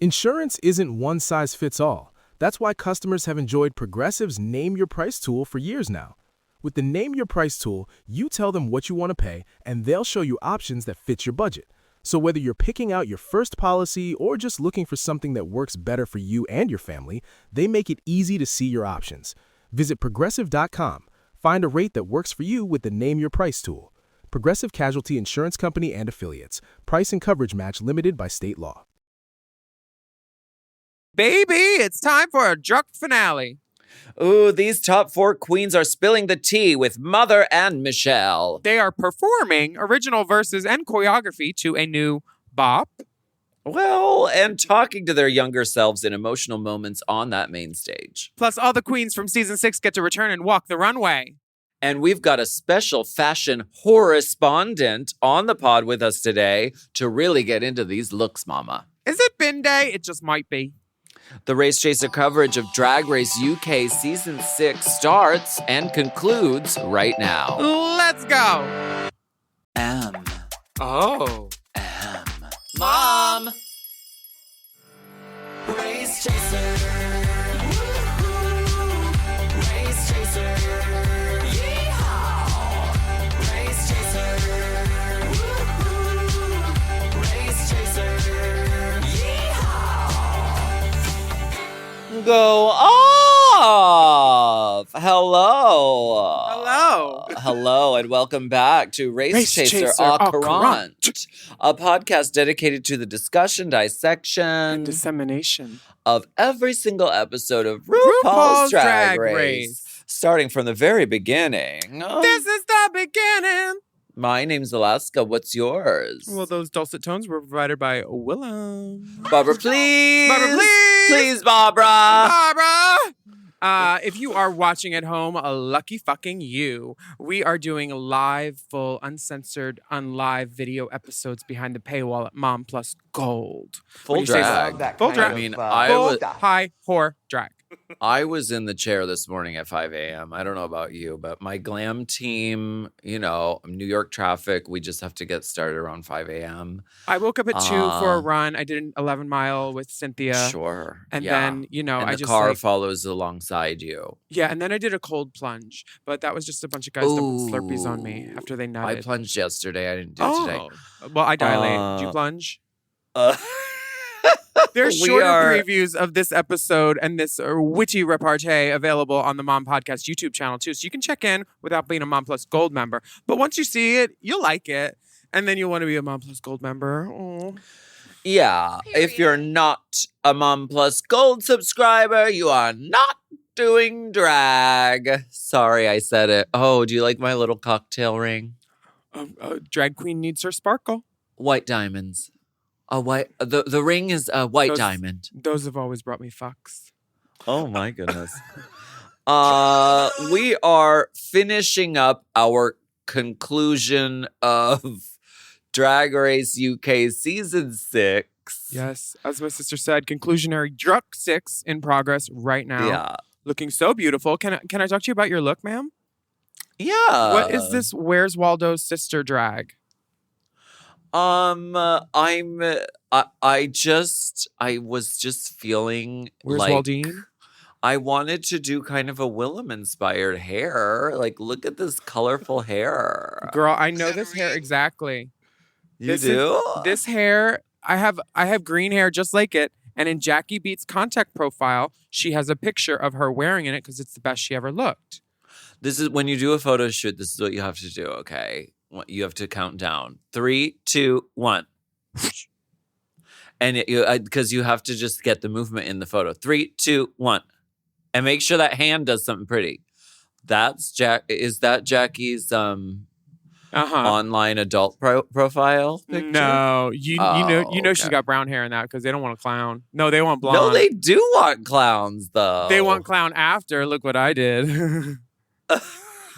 Insurance isn't one size fits all. That's why customers have enjoyed Progressive's Name Your Price tool for years now. With the Name Your Price tool, you tell them what you want to pay, and they'll show you options that fit your budget. So whether you're picking out your first policy or just looking for something that works better for you and your family, they make it easy to see your options. Visit Progressive.com. Find a rate that works for you with the Name Your Price tool. Progressive Casualty Insurance Company and Affiliates. Price and coverage match limited by state law. Baby, it's time for a DRUK finale. Ooh, these top 4 queens are spilling the tea with Mother and Michelle. They are performing original verses and choreography to a new bop. Well, and talking to their younger selves in emotional moments on that main stage. Plus, all the queens from season 6 get to return and walk the runway. And we've got a special fashion correspondent on the pod with us today to really get into these looks, mama. Is it bin day? It just might be. The Race Chaser coverage of Drag Race UK Season 6 starts and concludes right now. Let's go. M. Oh. M. Mom! Race Chaser. Woo-hoo. Race Chaser. Yeehaw. Race Chaser. Woo-hoo. Race Chaser. Go off! Hello! Hello, and welcome back to Race Chaser Au Courant, a podcast dedicated to the discussion, dissection, And dissemination of every single episode of RuPaul's Drag Race, starting from the very beginning. This is the beginning. My name's Alaska. What's yours? Well, those dulcet tones were provided by Willam. Barbara, please! Barbara, please! Please, Barbara! Barbara! If you are watching at home, a lucky fucking you. We are doing live, full, uncensored, unlive video episodes behind the paywall at Mom Plus Gold. Full drag. Full drag. I mean, Full I high whore drag. was in the chair this morning at 5 a.m. I don't know about you, but my glam team, New York traffic, we just have to get started around 5 a.m. I woke up at 2 for a run. I did an 11-mile with Cynthia. Sure. And then, and I the just car follows alongside you. Yeah, and then I did a cold plunge. But that was just a bunch of guys that put Slurpees on me after they nutted. I plunged yesterday. I didn't do it today. Well, I dilate. Did you plunge? There's shorter previews of this episode and this witty repartee available on the Mom Podcast YouTube channel, too. So you can check in without being a Mom Plus Gold member. But once you see it, you'll like it. And then you'll want to be a Mom Plus Gold member. Aww. Yeah. If you're not a Mom Plus Gold subscriber, you are not doing drag. Sorry, I said it. Oh, do you like my little cocktail ring? Drag queen needs her sparkle. White diamonds. The ring is a white diamond. Those have always brought me fucks. Oh my goodness. We are finishing up our conclusion of Drag Race UK Season 6. Yes, as my sister said, conclusionary DRUK 6 in progress right now. Yeah. Looking so beautiful. Can I talk to you about your look, ma'am? Yeah. What is this Where's Waldo's sister drag? I was just feeling Where's like Waldine? I wanted to do kind of a Willam inspired hair. Like, look at this colorful hair. Girl, I know this hair exactly. You do? This hair, I have green hair just like it. And in Jackie Beat's contact profile, she has a picture of her wearing it because it's the best she ever looked. This is when you do a photo shoot, this is what you have to do, okay? You have to count down. 3, 2, 1. And because you have to just get the movement in the photo. 3, 2, 1. And make sure that hand does something pretty. Is that Jackie's online adult profile picture? No, you know okay. she's got brown hair in that because they don't want a clown. No, they want blonde. No, they do want clowns though. They want clown after. Look what I did.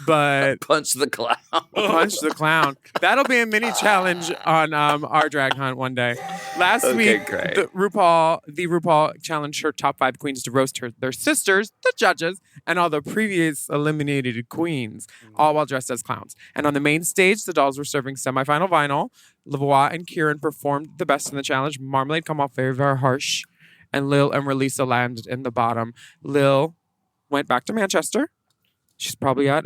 But punch the clown. Punch the clown. That'll be a mini challenge on our drag hunt one day. Last week, great. the RuPaul challenged her top 5 queens to roast their sisters, the judges, and all the previous eliminated queens, all while dressed as clowns. And on the main stage, the dolls were serving semifinal vinyl. Lavoie and Kieran performed the best in the challenge. Marmalade come off very, very harsh. and Lil and Relisa landed in the bottom. Lil went back to Manchester. She's probably at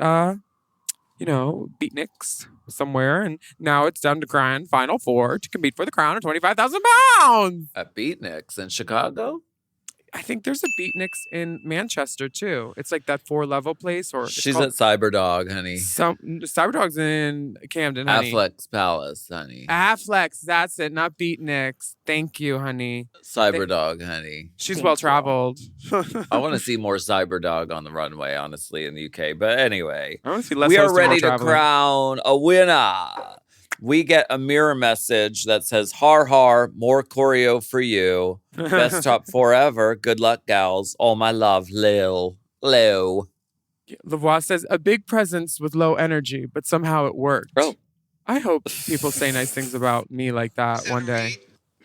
Beatniks somewhere, and now it's down to grand final four to compete for the crown of £25,000. At Beatniks in Chicago? I think there's a Beatniks in Manchester too. It's like that 4-level place, or She's at Cyberdog, honey. Cyberdog's in Camden, honey. Affleck's Palace, honey. Affleck's, that's it, not Beatniks. Thank you, honey. Cyberdog, honey. She's well traveled. I want to see more Cyberdog on the runway, honestly, in the UK. But anyway, I want to see less we are hosting, more ready to traveling. crown a winner. We get a mirror message that says, har har, more choreo for you. Best top 4 ever. Good luck, gals. All my love, Lil. Lil. Lavoie says, a big presence with low energy, but somehow it worked. Oh. I hope people say nice things about me like that one day.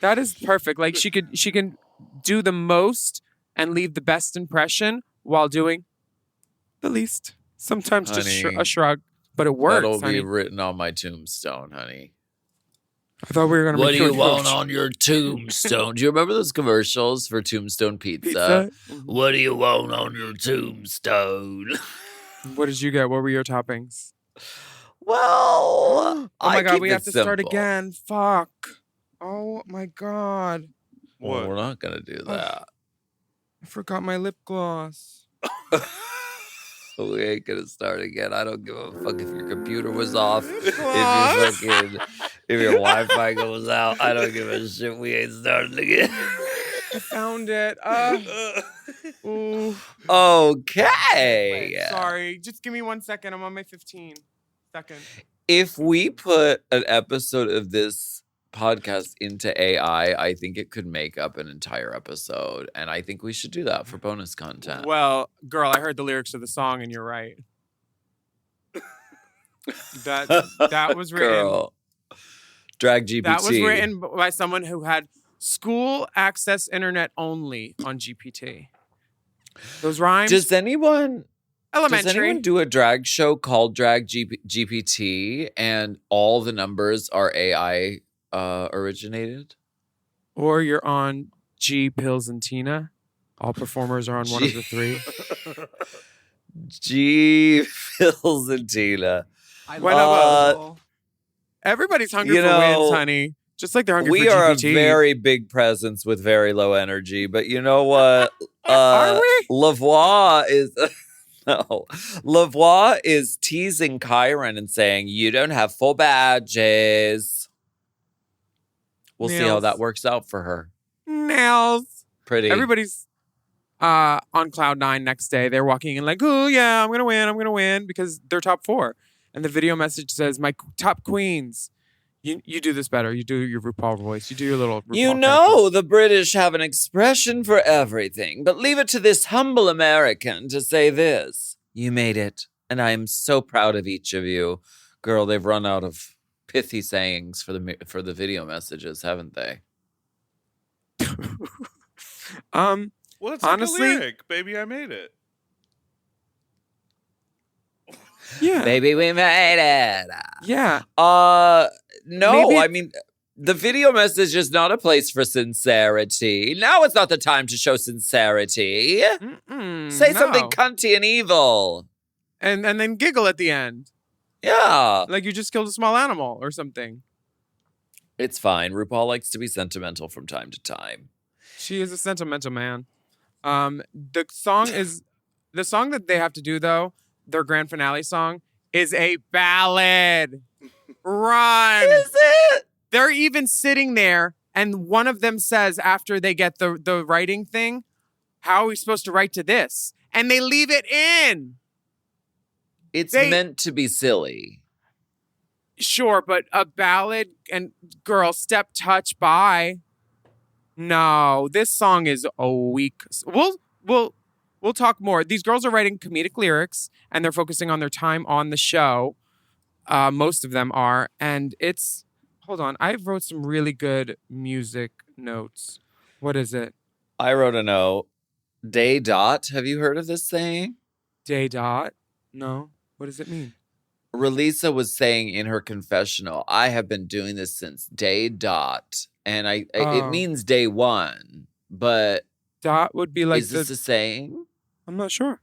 That is perfect. Like she can do the most and leave the best impression while doing the least. Sometimes just Honey. a shrug, but it works. That'll honey. be written on my tombstone, honey. I thought we were gonna. What make do you a want coach. on your tombstone? Do you remember those commercials for Tombstone Pizza? What do you want on your tombstone? What did you get? What were your toppings? Well, Oh my I god, keep we it have to start simple. again. Fuck. Oh my god. Well, we're not gonna do that. I forgot my lip gloss. We ain't gonna start again. I don't give a fuck if your computer was off. Gloss. If your Wi-Fi goes out, I don't give a shit. We ain't starting again. I found it. Ooh. Okay. Wait, sorry. Just give me 1 second. I'm on my 15 second. If we put an episode of this podcast into AI, I think it could make up an entire episode. And I think we should do that for bonus content. Well, girl, I heard the lyrics of the song, and you're right. That was written. Girl. Drag GPT. That was written by someone who had school access internet only on GPT. Those rhymes. Does anyone elementary. do a drag show called Drag GPT and all the numbers are AI originated? Or you're on G, Pills, and Tina. All performers are on one of the three. G, Phils, and Tina. Everybody's hungry you for know, wins, honey. Just like they're hungry We for are GPT. a very big presence with very low energy, but you know what? Are we? Lavoie is no. Lavoie is teasing Kyron and saying, "You don't have full badges." We'll see how Nails. that works out for her. Nails. Pretty. Everybody's on cloud 9 next day. They're walking in like, oh yeah, I'm gonna win because they're top 4. And the video message says, "My top queens." You do this better. You do your RuPaul voice. You do your little RuPaul You know, the British have an expression for everything, but leave it to this humble American to say this. You made it, and I am so proud of each of you. Girl, they've run out of pithy sayings for the video messages, haven't they? Well, it's honestly- like a lyric. Baby, I made it. Yeah. Baby, we made it. Yeah. No, Maybe- I mean, the video message is not a place for sincerity. Now it's not the time to show sincerity. Say something no. cunty and evil. And then giggle at the end. Yeah. Like you just killed a small animal or something. It's fine. RuPaul likes to be sentimental from time to time. She is a sentimental man. The song that they have to do though, their grand finale song, is a ballad. Run. Is it? They're even sitting there, and one of them says after they get the writing thing, how are we supposed to write to this? And they leave it in. It's They- meant to be silly. Sure, but a ballad and girl, step touch by. No, this song is a weak. We'll talk more. These girls are writing comedic lyrics and they're focusing on their time on the show. Most of them are, and it's. Hold on, I wrote some really good music notes. What is it? I wrote a note. Day dot. Have you heard of this saying? Day dot? No. What does it mean? Relisa was saying in her confessional, I have been doing this since day dot. And it Oh. means day one, but Dot would be like Is this a saying? I'm not sure.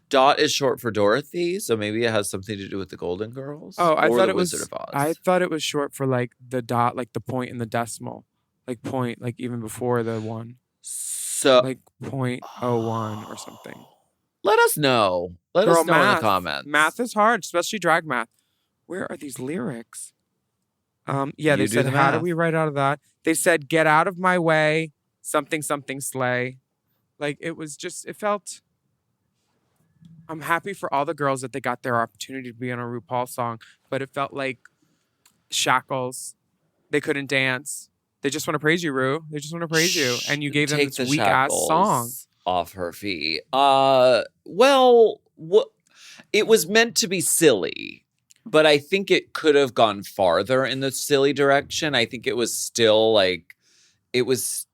Dot is short for Dorothy, so maybe it has something to do with the Golden Girls. Oh, I or thought the it was. Wizard of Oz. I thought it was short for like the dot, like the point and the decimal, like point, like even before the one, So like 0.01 or something. let us know. Let Girl, us know in math. the comments. Math is hard, especially drag math. Where are these lyrics? Yeah, they You do said, the how do math. we write out of that? They said, get out of my way, something, something, slay. Like, it was just, it felt, I'm happy for all the girls that they got their opportunity to be on a RuPaul song, but it felt like shackles. They couldn't dance. They just want to praise you, Ru. They just want to praise you. And you gave them Take this the weak-ass shackles song. off her feet. It was meant to be silly, but I think it could have gone farther in the silly direction. I think it was still like it was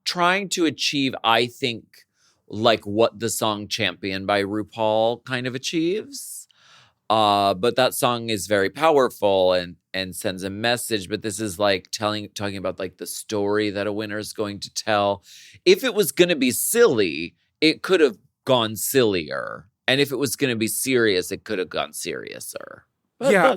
trying to achieve, I think, like what the song Champion by RuPaul kind of achieves. But that song is very powerful and sends a message. But this is like talking about like the story that a winner is going to tell. If it was going to be silly, it could have gone sillier. And if it was going to be serious, it could have gone seriouser. But Yeah.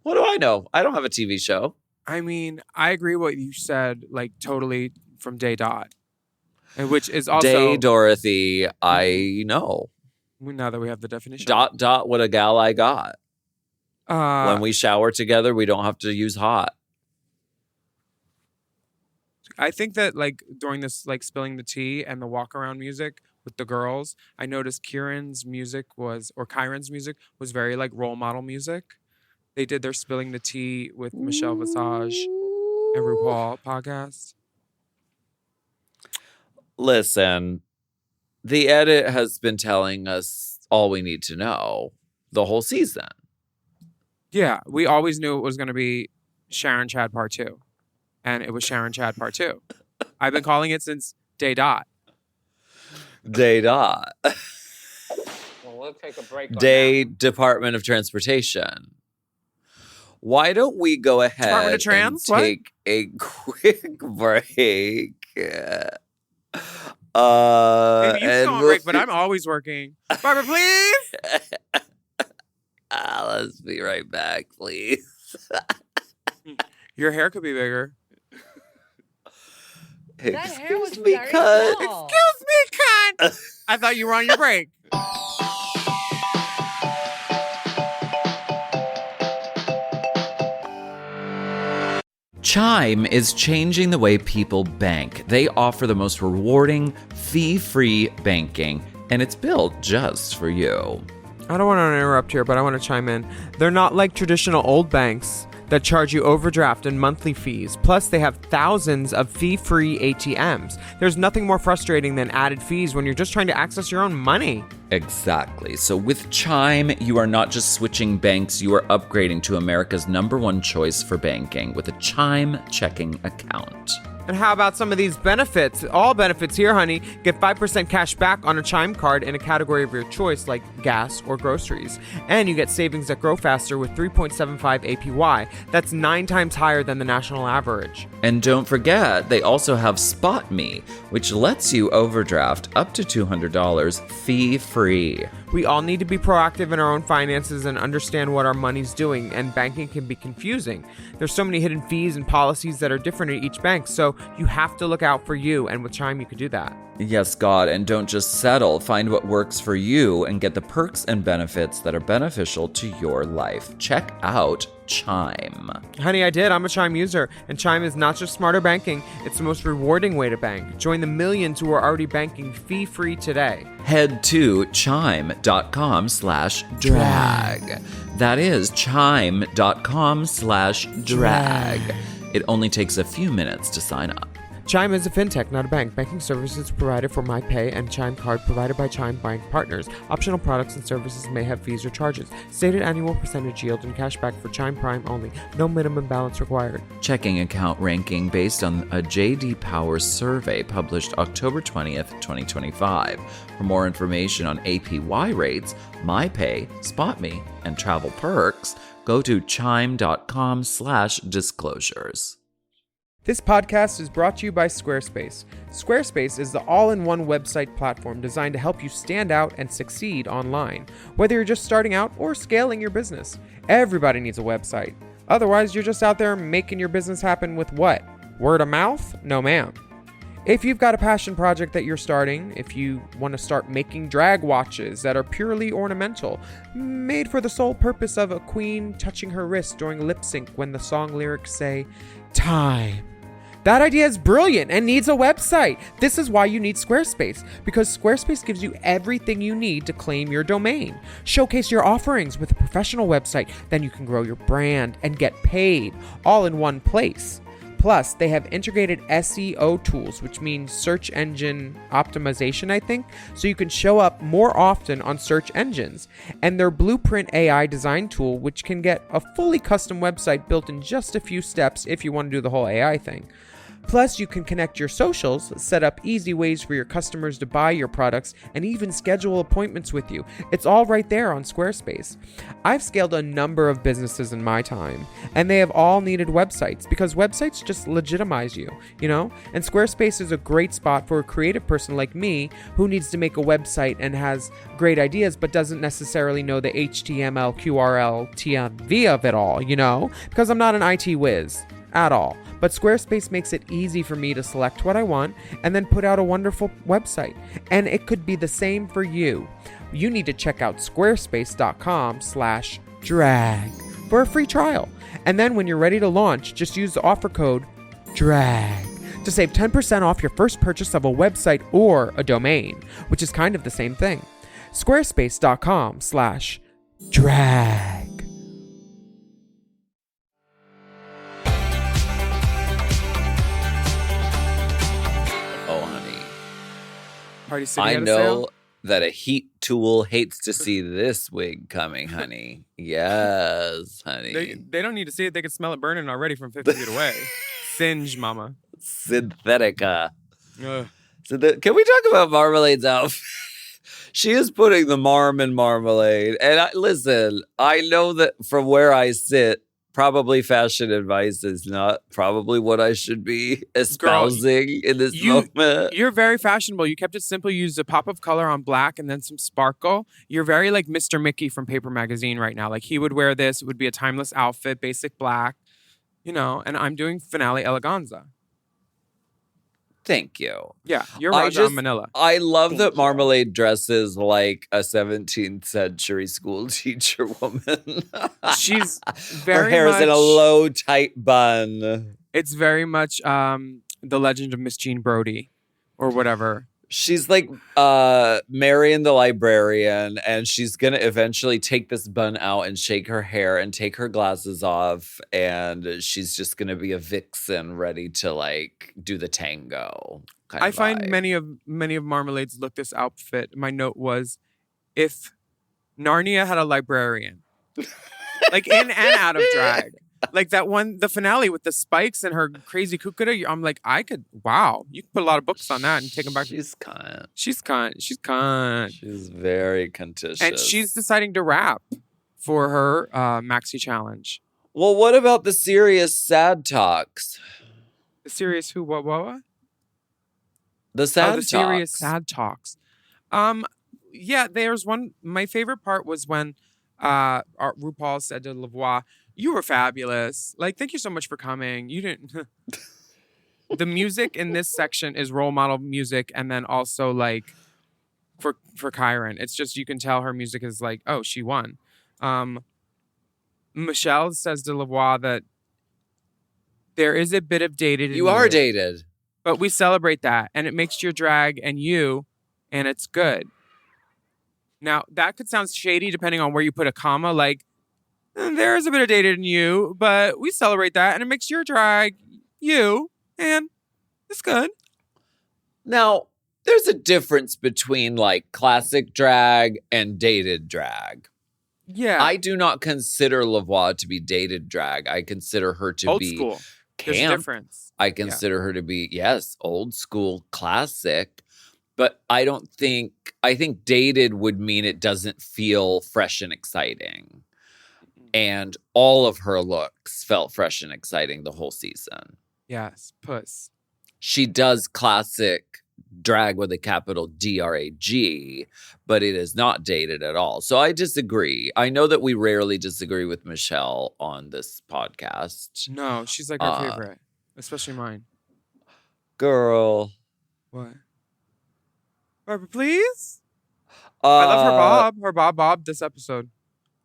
what do I know? I don't have a TV show. I mean, I agree what you said, like totally from day dot. And which is also Day Dorothy, I know. now that we have the definition. Dot, what a gal I got. When we shower together, we don't have to use hot. I think that like during this like spilling the tea and the walk around music with the girls, I noticed Kyron's music was very like role model music. They did their spilling the tea with Michelle Visage and RuPaul podcast. Listen, the edit has been telling us all we need to know the whole season. Yeah, we always knew it was going to be Sharon Chad Part 2. And it was Sharon Chad Part 2. I've been calling it since day dot. Day dot. Well, we'll take a break on Day Department of Transportation. Why don't we go ahead Department of Trans? and What? take a quick break? Maybe you can go on break, but I'm always working. Barbara, please. Let's be right back, please. Your hair could be bigger. That hair was Excuse me, very cut. small. Excuse me, cunt. I thought you were on your break. Chime is changing the way people bank. They offer the most rewarding, fee-free banking, and it's built just for you. I don't want to interrupt here, but I want to chime in. They're not like traditional old banks that charge you overdraft and monthly fees. Plus, they have thousands of fee-free ATMs. There's nothing more frustrating than added fees when you're just trying to access your own money. Exactly. So with Chime, you are not just switching banks, you are upgrading to America's #1 choice for banking with a Chime checking account. And how about some of these benefits? All benefits here, honey. Get 5% cash back on a Chime card in a category of your choice, like gas or groceries. And you get savings that grow faster with 3.75 APY. That's 9 times higher than the national average. And don't forget, they also have Spot Me, which lets you overdraft up to $200 fee-free. We all need to be proactive in our own finances and understand what our money's doing, and banking can be confusing. There's so many hidden fees and policies that are different at each bank, so you have to look out for you, and with Chime you can do that. Yes, God, and don't just settle. Find what works for you and get the perks and benefits that are beneficial to your life. Check out Chime. Honey, I did. I'm a Chime user, and Chime is not just smarter banking, it's the most rewarding way to bank. Join the millions who are already banking fee-free today. Head to chime.com/drag. That is chime.com/drag. It only takes a few minutes to sign up. Chime is a fintech, not a bank. Banking services provided for MyPay and Chime Card provided by Chime Bank Partners. Optional products and services may have fees or charges. Stated annual percentage yield and cashback for Chime Prime only. No minimum balance required. Checking account ranking based on a J.D. Power survey published October 20th, 2025. For more information on APY rates, MyPay, SpotMe, and travel perks, go to chime.com/disclosures. This podcast is brought to you by Squarespace. Squarespace is the all-in-one website platform designed to help you stand out and succeed online, whether you're just starting out or scaling your business. Everybody needs a website. Otherwise, you're just out there making your business happen with what? Word of mouth? No, ma'am. If you've got a passion project that you're starting, if you want to start making drag watches that are purely ornamental, made for the sole purpose of a queen touching her wrist during lip sync when the song lyrics say, time. That idea is brilliant and needs a website. This is why you need Squarespace, because Squarespace gives you everything you need to claim your domain. Showcase your offerings with a professional website, then you can grow your brand and get paid all in one place. Plus, they have integrated SEO tools, which means search engine optimization, I think, so you can show up more often on search engines. And their Blueprint AI design tool, which can get a fully custom website built in just a few steps if you want to do the whole AI thing. Plus, you can connect your socials, set up easy ways for your customers to buy your products, and even schedule appointments with you. It's all right there on Squarespace. I've scaled a number of businesses in my time, and they have all needed websites because websites just legitimize you, you know? And Squarespace is a great spot for a creative person like me who needs to make a website and has great ideas but doesn't necessarily know the HTML, QRL, TMV of it all, you know? Because I'm not an IT whiz at all. But Squarespace makes it easy for me to select what I want and then put out a wonderful website. And it could be the same for you. You need to check out squarespace.com/drag for a free trial. And then when you're ready to launch, just use the offer code DRAG to save 10% off your first purchase of a website or a domain, which is kind of the same thing. Squarespace.com/drag. Party City I had a know sale? that a heat tool hates to see this wig coming, honey. Yes, honey. They don't need to see it. They can smell it burning already from 50 feet away. Singe, mama. Synthetica. Ugh. Can we talk about Marmalade's outfit? She is putting the marm in marmalade. And listen, I know that from where I sit, probably fashion advice is not probably what I should be espousing in this moment. You're very fashionable. You kept it simple. You used a pop of color on black and then some sparkle. You're very like Mr. Mickey from Paper Magazine right now. Like he would wear this. It would be a timeless outfit, basic black, you know, and I'm doing Finale Eleganza. Thank you. Yeah, you're Raja Manila. I love that Marmalade dresses like a 17th century school teacher woman. She's very Her hair is in a much- low, tight bun. It's very much the legend of Miss Jean Brodie or whatever. She's like Marion the librarian, and she's going to eventually take this bun out and shake her hair and take her glasses off, and she's just going to be a vixen ready to like do the tango. I find vibe. many of Marmalade's look this outfit. My note was, if Narnia had a librarian, like in and out of drag, like that one, the finale with the spikes and her crazy kukura. I'm like, wow, you could put a lot of books on that and take them back. She's cunt. She's cunt. She's cunt. She's very contentious. And she's deciding to rap for her maxi challenge. Well, what about the serious sad talks? The serious who? What? The sad the talks. serious sad talks. Yeah, there's one. My favorite part was when RuPaul said to Lavoie, "You were fabulous. Like, thank you so much for coming. You didn't." The music in this section is role model music, and then also like for Kyron, it's just you can tell her music is like, oh, she won. Michelle says to Lavoie that there is a bit of dated. In You are dated. but we celebrate that, and it makes your drag and you, and it's good. Now, that could sound shady depending on where you put a comma, like, there is a bit of dated in you, but we celebrate that, and it makes your drag you, and it's good. Now, there's a difference between like classic drag and dated drag. Yeah. I do not consider Lavoie to be dated drag. I consider her to Old be school. There's a camp. difference. I consider her to be, yes, old school classic. But I think dated would mean it doesn't feel fresh and exciting. And all of her looks felt fresh and exciting the whole season. Yes, puss. She does classic drag with a capital DRAG, but it is not dated at all. So I disagree. I know that we rarely disagree with Michelle on this podcast. No, she's like our Uh, favorite, especially mine. Girl. What? Barbara, please. I love her bob. Her bob this episode.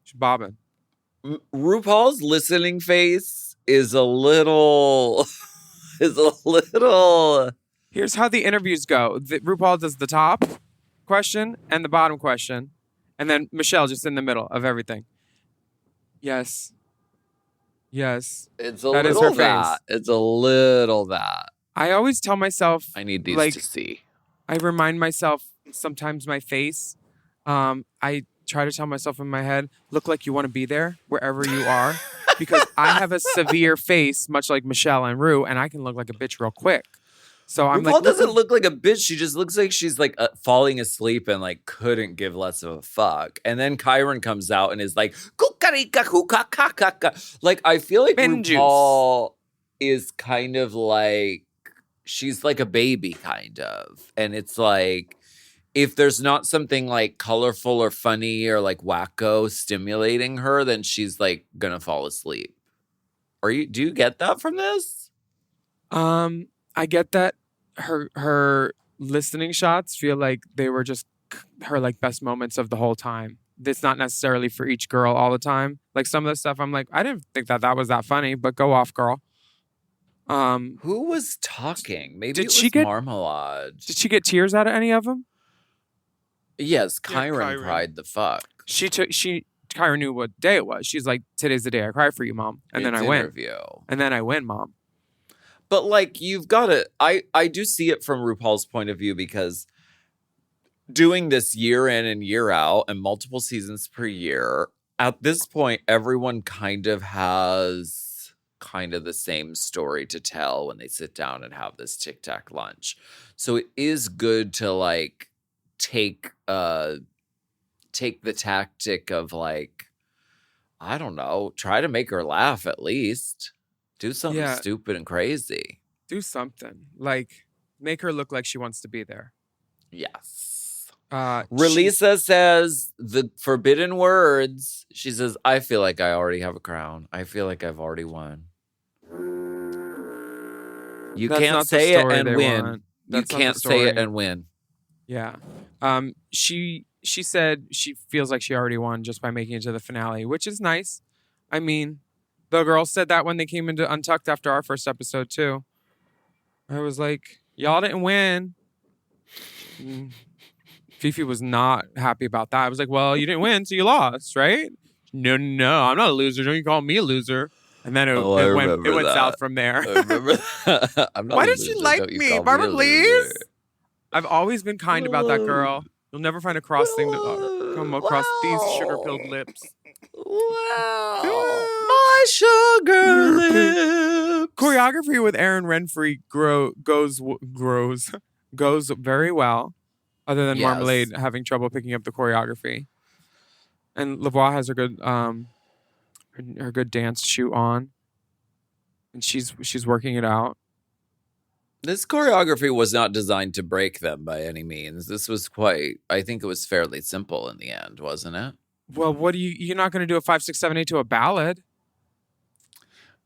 She's bobbing. RuPaul's listening face is a little is a little Here's how the interviews go. RuPaul does the top question and the bottom question, and then Michelle just in the middle of everything. Yes. Yes. it's a That is little her that. face. It's a little that. I always tell myself, I need these like, to see. I remind myself sometimes my face. I try to tell myself in my head, look like you want to be there wherever you are, because I have a severe face, much like Michelle and Rue, and I can look like a bitch real quick. So I'm RuPaul like, doesn't look like a bitch. She just looks like she's like falling asleep and like couldn't give less of a fuck. And then Kyron comes out and is like, "Kukarika kukakakaka." Like I feel like Bin juice. RuPaul is kind of like she's like a baby kind of, and it's like if there's not something like colorful or funny or like wacko stimulating her, then she's like gonna fall asleep. Do you get that from this? I get that her listening shots feel like they were just her like best moments of the whole time. It's not necessarily for each girl all the time. Like some of the stuff I'm like, I didn't think that was that funny, but go off, girl. Who was talking? Maybe Did it she was get- Marmalade. Did she get tears out of any of them? Yes, Yeah, Kyron Kyron. cried the fuck. Kyra knew what day it was. She's like, today's the day I cry for you, mom. And then I win. Interview. And then I win, mom. But like you've got to I do see it from RuPaul's point of view because doing this year in and year out and multiple seasons per year, at this point everyone kind of has kind of the same story to tell when they sit down and have this Tic Tac lunch. So it is good to like take the tactic of like, I don't know, try to make her laugh at least. Do something Yeah. stupid and crazy. Do something. Like, make her look like she wants to be there. Yes. She's- Relisa says the forbidden words. She says, I feel like I already have a crown. I feel like I've already won. You That's can't not the say it story and they win. want. You That's not the can't say it story. and win. Yeah. She said she feels like she already won just by making it to the finale, which is nice. I mean, the girls said that when they came into Untucked after our first episode too. I was like, y'all didn't win. Fifi was not happy about that. I was like, well, you didn't win, so you lost, right? No, I'm not a loser. Don't you call me a loser? And then it went remember south that. from there. I remember that. I'm not Why a does she loser. like Don't you me? call Barbara, a please? loser. I've always been kind about that girl. You'll never find a cross thing to come across these sugar-pilled lips. Wow. My sugar lips. Choreography with Aaron Renfrey goes very well, other than Yes. Marmalade having trouble picking up the choreography. And Lavoie has her good her good dance shoe on, and she's working it out. This choreography was not designed to break them by any means. This was I think it was fairly simple in the end, wasn't it? Well, what do you're not going to do a 5, 6, 7, 8 to a ballad?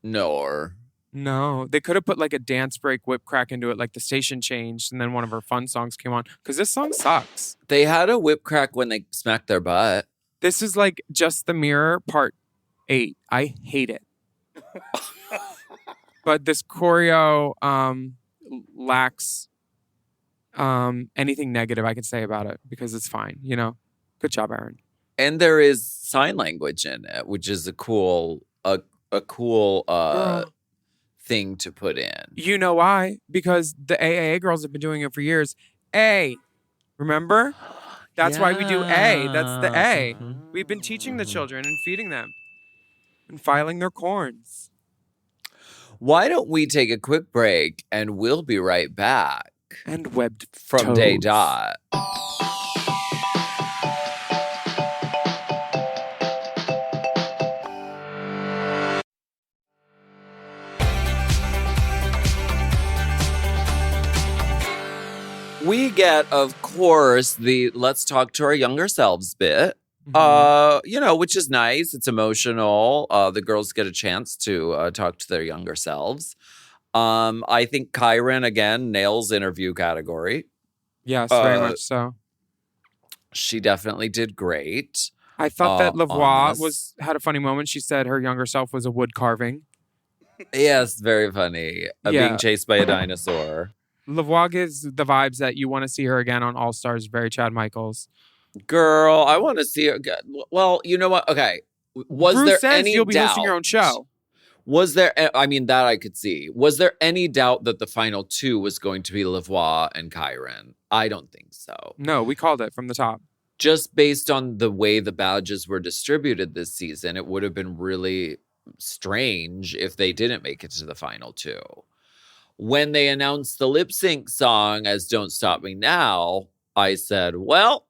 Nor. No, they could have put like a dance break whip crack into it, like the station changed, and then one of her fun songs came on. Because this song sucks. They had a whip crack when they smacked their butt. This is like Just the Mirror Part 8. I hate it. But this choreo lacks anything negative I can say about it because it's fine. You know, good job, Aaron. And there is sign language in it, which is a cool Girl. thing to put in. You know why? Because the AAA girls have been doing it for years. A, remember? That's why we do A. That's the A. We've been teaching the children and feeding them and filing their corns. Why don't we take a quick break and we'll be right back And webbed from Day toes. Dot. We get, of course, the let's talk to our younger selves bit. Which is nice. It's emotional. The girls get a chance to talk to their younger selves. I think Kyron, again, nails interview category. Yes, very much so. She definitely did great. I thought that on Lavoie this. had a funny moment. She said her younger self was a wood carving. Yes, very funny. Being chased by a dinosaur. Lavoie gives the vibes that you want to see her again on All Stars. Very Chad Michaels. Girl, I want to see her again. Well, you know what? Okay. Was Bruce there says any you'll be doubt? hosting your own show. Was there, I mean, that I could see. Was there any doubt that the final two was going to be Lavoie and Kyron? I don't think so. No, we called it from the top. Just based on the way the badges were distributed this season, it would have been really strange if they didn't make it to the final two. When they announced the lip sync song as Don't Stop Me Now, I said, well,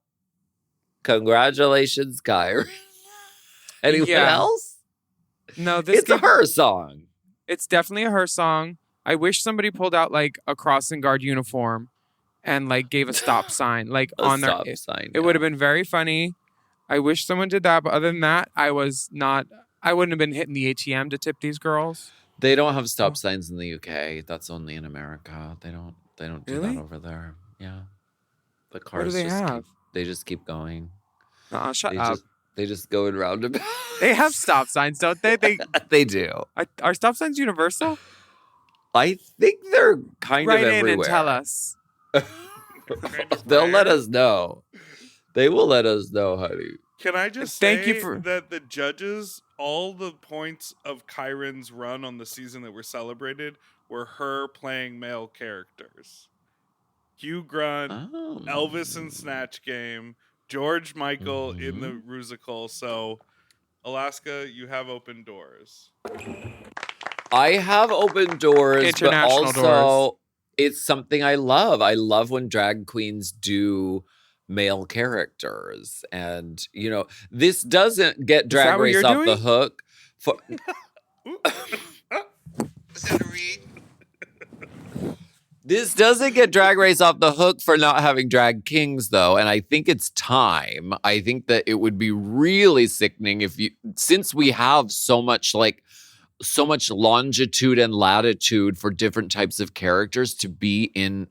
congratulations, Kyron. Anyone else? No, It's a her song. It's definitely a her song. I wish somebody pulled out like a crossing guard uniform and like gave a stop sign like on their stop sign. It would have been very funny. I wish someone did that, but other than that, I wouldn't have been hitting the ATM to tip these girls. They don't have stop signs in the UK. That's only in America. They don't do Really? that over there. Yeah. The What cars do they have? They just keep going. Shut up. They just go in roundabouts. They have stop signs, don't they? They do. Are stop signs universal? I think they're kind Write of in everywhere. and tell us. They'll let us know. They will let us know, honey. Can I just Thank say you for- that the judges, all the points of Kyron's run on the season that were celebrated were her playing male characters. Hugh Grunt, Elvis in Snatch Game, George Michael in the Rusical. So, Alaska, you have open doors. I have open doors, but International also doors. it's something I love. I love when drag queens do male characters. And, this doesn't get Drag that what Race you're off the doing? hook. For, this doesn't get Drag Race off the hook for not having drag kings, though. And I think it's time. I think that it would be really sickening since we have so much longitude and latitude for different types of characters to be in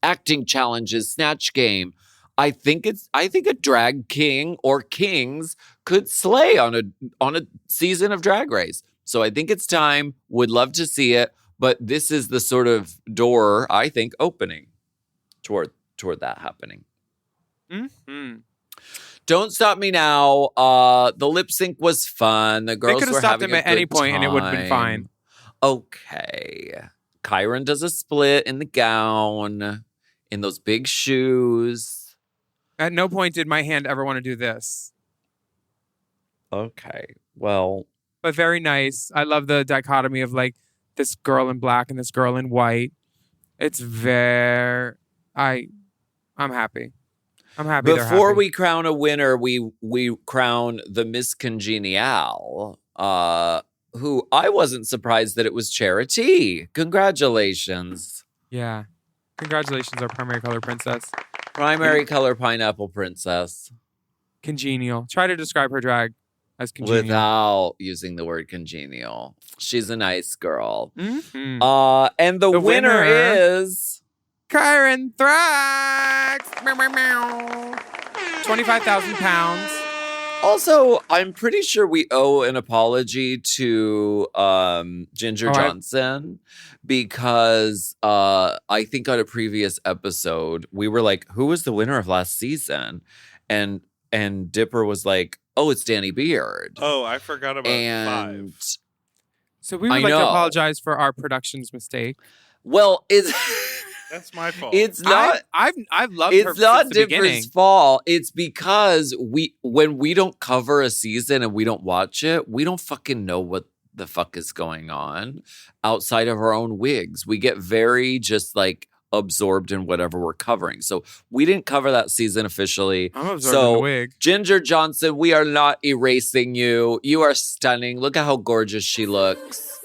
acting challenges, Snatch Game. I think a drag king or kings could slay on a season of Drag Race. So I think it's time. Would love to see it, but this is the sort of door I think opening toward that happening. Mm-hmm. Don't Stop Me Now. The lip sync was fun. The girls They could have were stopped having him a at any good point and it would have been fine. time. Okay. Kyron does a split in the gown, in those big shoes. At no point did my hand ever want to do this. Okay. Well, But very nice. I love the dichotomy of like this girl in black and this girl in white. It's very I'm happy. I'm happy. they're before happy. we crown a winner, we crown the Miss Congenial, who I wasn't surprised that it was Charity. Congratulations. Yeah. Congratulations, our primary color princess. Primary color pineapple princess. Congenial. Try to describe her drag as congenial. Without using the word congenial. She's a nice girl. Mhm. And the winner is Kyron Thrax. Meow, meow, meow. 25,000 pounds. also, I'm pretty sure we owe an apology to Ginger Johnson because I think on a previous episode we were like, who was the winner of last season? And Dipper was like, oh, it's Danny Beard. Oh, I forgot about And 5. So we would I like to know. apologize for our production's mistake. well, it's That's my fault. it's not I've loved her it's not since the beginning. Dipper's fault. It's because when we don't cover a season and we don't watch it, we don't fucking know what the fuck is going on outside of our own wigs. We get very just like absorbed in whatever we're covering. So we didn't cover that season officially. I'm absorbed in the So wig. Ginger Johnson, we are not erasing you. You are stunning. Look at how gorgeous she looks.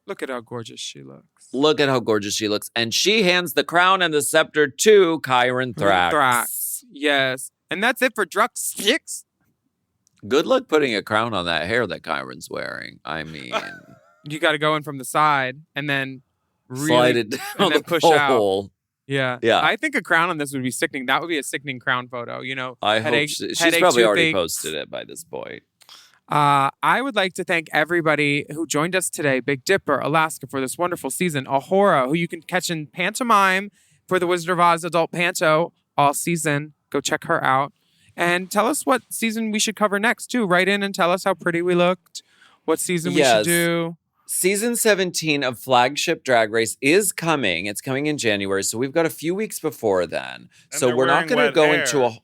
Look at how gorgeous she looks. Look at how gorgeous she looks. And she hands the crown and the scepter to Chiron Thrax. Thrax. Yes. And that's it for DRUK 6. Good luck putting a crown on that hair that Chiron's wearing. I mean, You got to go in from the side and then slide it down and then the push pole. out. Yeah. Yeah. I think a crown on this would be sickening. That would be a sickening crown photo. You know, I hope headache- she's headache probably already toothaches. posted it by this point. I would like to thank everybody who joined us today. Big Dipper, Alaska for this wonderful season. Ahura, who you can catch in pantomime for the Wizard of Oz Adult Panto all season. Go check her out. And tell us what season we should cover next, too. Write in and tell us how pretty we looked, what season we should do. Season 17 of Flagship Drag Race is coming. It's coming in January, so we've got a few weeks before then. And So they're we're not wearing going to wet go hair. into a...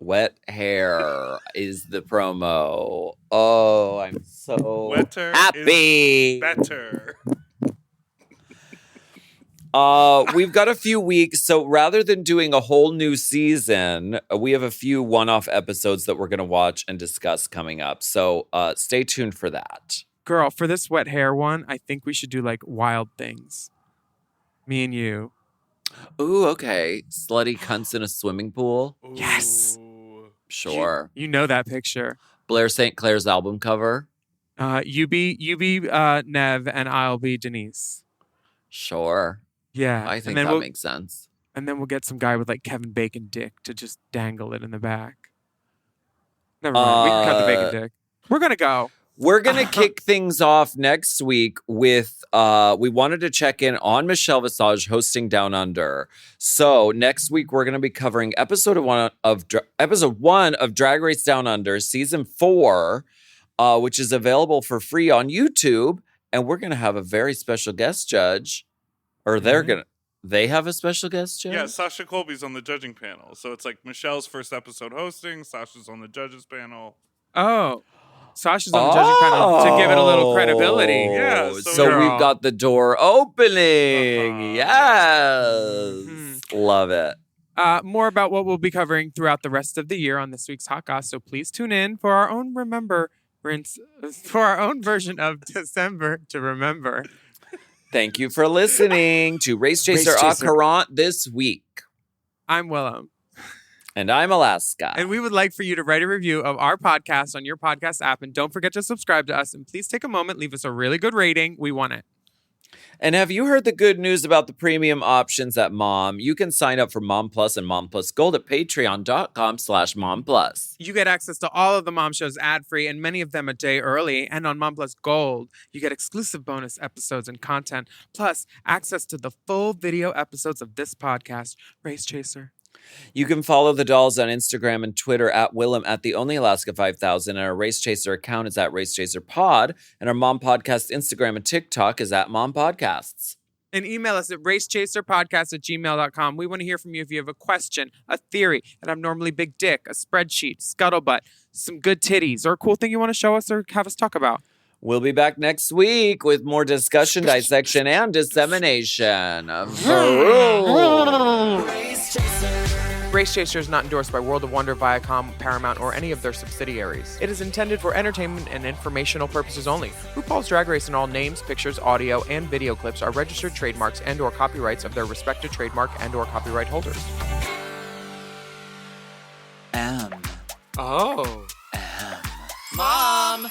Wet hair is the promo. Oh, I'm so Wetter happy. is better. We've got a few weeks, so rather than doing a whole new season, we have a few one-off episodes that we're going to watch and discuss coming up. So stay tuned for that. Girl, for this wet hair one, I think we should do like Wild Things. Me and you. Ooh, okay. Slutty cunts in a swimming pool. Yes. Ooh. Sure. You know that picture. Blair St. Clair's album cover. You be Nev and I'll be Denise. Sure. Yeah. I think and then that we'll, makes sense. And then we'll get some guy with like Kevin Bacon dick to just dangle it in the back. Never mind. We can cut the bacon dick. We're going to go. We're going to kick things off next week with, we wanted to check in on Michelle Visage hosting Down Under. So next week, we're going to be covering episode one of Drag Race Down Under, season 4, which is available for free on YouTube. And we're going to have a very special guest judge, or they have a special guest judge? Yeah, Sasha Colby's on the judging panel. So it's like Michelle's first episode hosting, Sasha's on the judges panel. Oh. Sasha's on the judging panel to give it a little credibility. Yeah, So girl. we've got the door opening. Uh-huh. Yes. Love it. More about what we'll be covering throughout the rest of the year on this week's Hot Goss. So please tune in for our own for our own version of December to remember. Thank you for listening to Race Chaser Race Au Chaser. Courant this week. I'm Willam. And I'm Alaska. And we would like for you to write a review of our podcast on your podcast app. And don't forget to subscribe to us. And please take a moment, leave us a really good rating. We want it. And have you heard the good news about the premium options at Mom? You can sign up for Mom Plus and Mom Plus Gold at patreon.com/Mom Plus. You get access to all of the Mom shows ad-free and many of them a day early. And on Mom Plus Gold, you get exclusive bonus episodes and content, plus access to the full video episodes of this podcast, Race Chaser. You can follow the dolls on Instagram and Twitter at Willam at the Only Alaska 5000, and our Race Chaser account is at Race Chaser Pod, and our Mom Podcast Instagram and TikTok is at Mom Podcasts. And email us at racechaserpodcast@gmail.com. We want to hear from you if you have a question, a theory, an abnormally big dick, a spreadsheet, scuttlebutt, some good titties, or a cool thing you want to show us or have us talk about. We'll be back next week with more discussion, dissection, and dissemination. Race Chaser. Race Chaser is not endorsed by World of Wonder, Viacom, Paramount, or any of their subsidiaries. It is intended for entertainment and informational purposes only. RuPaul's Drag Race and all names, pictures, audio, and video clips are registered trademarks and/or copyrights of their respective trademark and/or copyright holders. Oh. Mom!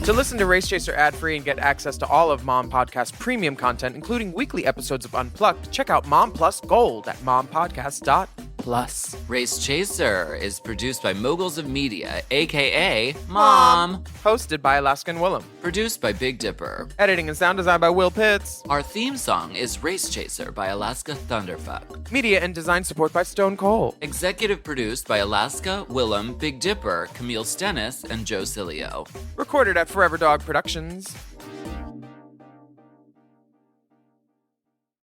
To listen to Race Chaser ad-free and get access to all of Mom Podcast premium content, including weekly episodes of Unplugged, check out Mom Plus Gold at mompodcast.plus. Race Chaser is produced by Moguls of Media, a.k.a. Mom. Hosted by Alaska and Willam. Produced by Big Dipper. Editing and sound design by Will Pitts. Our theme song is Race Chaser by Alaska Thunderfuck. Media and design support by Stone Cold. Executive produced by Alaska, Willam, Big Dipper, Camille Stennis, and Joe Cilio. Recorded at Forever Dog Productions.